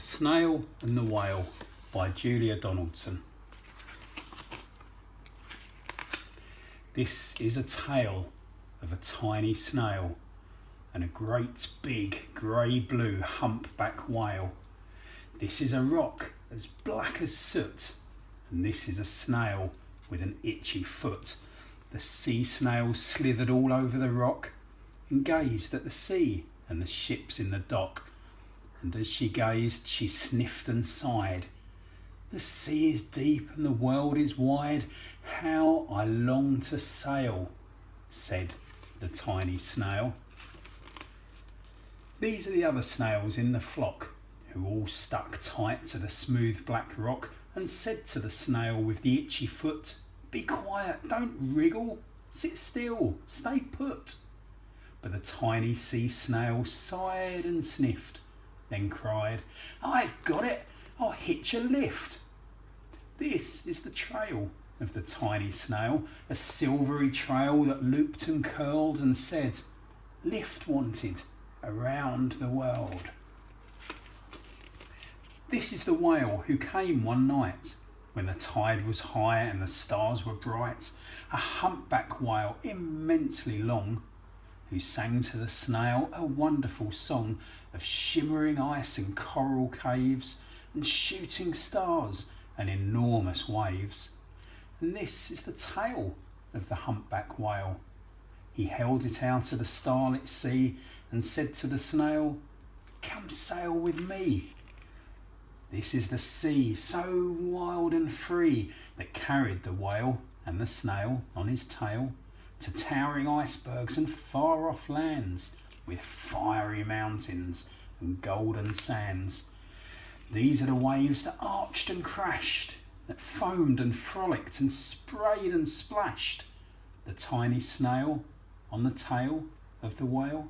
Snail and the Whale by Julia Donaldson. This is a tale of a tiny snail and a great big grey-blue humpback whale. This is a rock as black as soot, and this is a snail with an itchy foot. The sea snail slithered all over the rock and gazed at the sea and the ships in the dock. And as she gazed, she sniffed and sighed. The sea is deep and the world is wide. How I long to sail, said the tiny snail. These are the other snails in the flock, who all stuck tight to the smooth black rock and said to the snail with the itchy foot, "Be quiet, don't wriggle, sit still, stay put." But the tiny sea snail sighed and sniffed, then cried, "I've got it, I'll hitch a lift." This is the trail of the tiny snail, a silvery trail that looped and curled and said, "Lift wanted around the world." This is the whale who came one night when the tide was high and the stars were bright, a humpback whale immensely long, who sang to the snail a wonderful song of shimmering ice and coral caves and shooting stars and enormous waves. And this is the tale of the humpback whale. He held it out of the starlit sea and said to the snail, "Come sail with me." This is the sea, so wild and free, that carried the whale and the snail on his tail to towering icebergs and far off lands with fiery mountains and golden sands. These are the waves that arched and crashed, that foamed and frolicked and sprayed and splashed the tiny snail on the tail of the whale.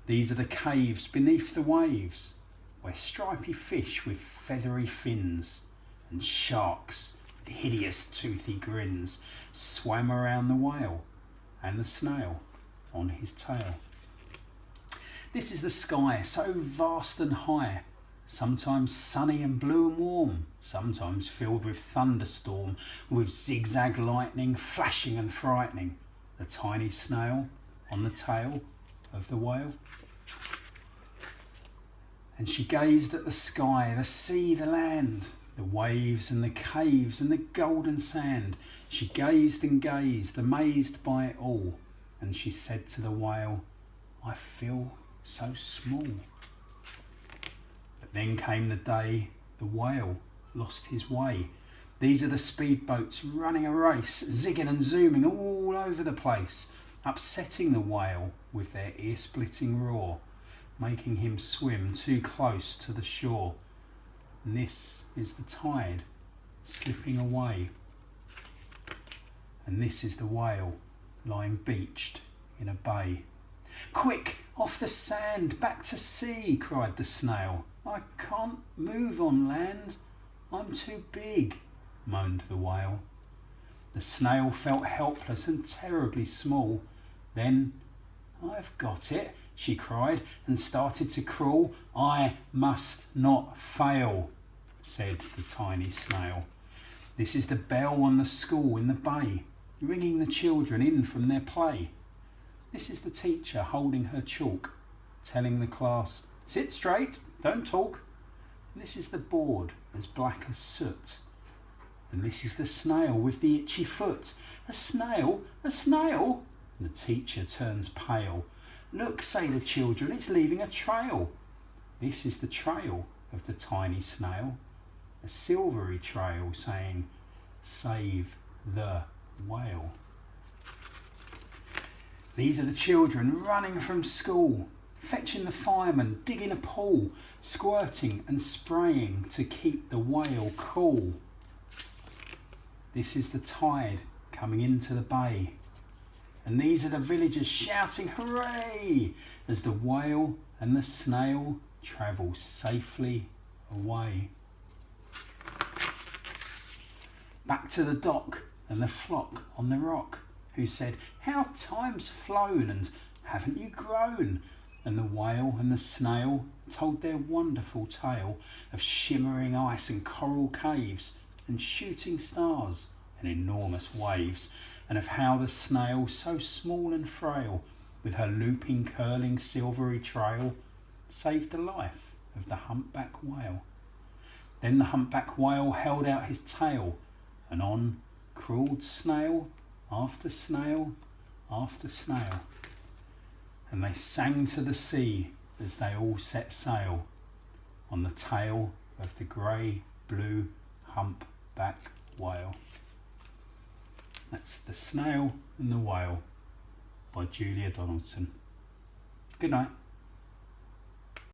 These are the caves beneath the waves, where stripy fish with feathery fins and sharks with hideous toothy grins swam around the whale and the snail on his tail. This is the sky, so vast and high, sometimes sunny and blue and warm, sometimes filled with thunderstorm, with zigzag lightning flashing and frightening the tiny snail on the tail of the whale. And she gazed at the sky, the sea, the land, the waves and the caves and the golden sand. She gazed and gazed, amazed by it all, and she said to the whale, "I feel so small." But then came the day the whale lost his way. These are the speedboats running a race, zigging and zooming all over the place, upsetting the whale with their ear-splitting roar, making him swim too close to the shore. And this is the tide slipping away. And this is the whale lying beached in a bay. "Quick, off the sand, back to sea," cried the snail. "I can't move on land, I'm too big," moaned the whale. The snail felt helpless and terribly small. Then, "I've got it," she cried, and started to crawl. "I must not fail," said the tiny snail. This is the bell on the school in the bay, ringing the children in from their play. This is the teacher holding her chalk, telling the class, "Sit straight, don't talk." This is the board as black as soot. And this is the snail with the itchy foot. "A snail, a snail!" The teacher turns pale. "Look," say the children, "it's leaving a trail." This is the trail of the tiny snail, a silvery trail saying, "Save the whale." These are the children running from school, fetching the fireman, digging a pool, squirting and spraying to keep the whale cool. This is the tide coming into the bay. And these are the villagers shouting hooray as the whale and the snail travel safely away. Back to the dock and the flock on the rock, who said, "How time's flown, and haven't you grown? And the whale and the snail told their wonderful tale of shimmering ice and coral caves and shooting stars and enormous waves, and of how the snail, so small and frail, with her looping, curling, silvery trail, saved the life of the humpback whale. Then the humpback whale held out his tail, and on crawled snail after snail after snail, and they sang to the sea as they all set sail on the tail of the grey blue humpback whale. That's The Snail and the Whale by Julia Donaldson. Good night.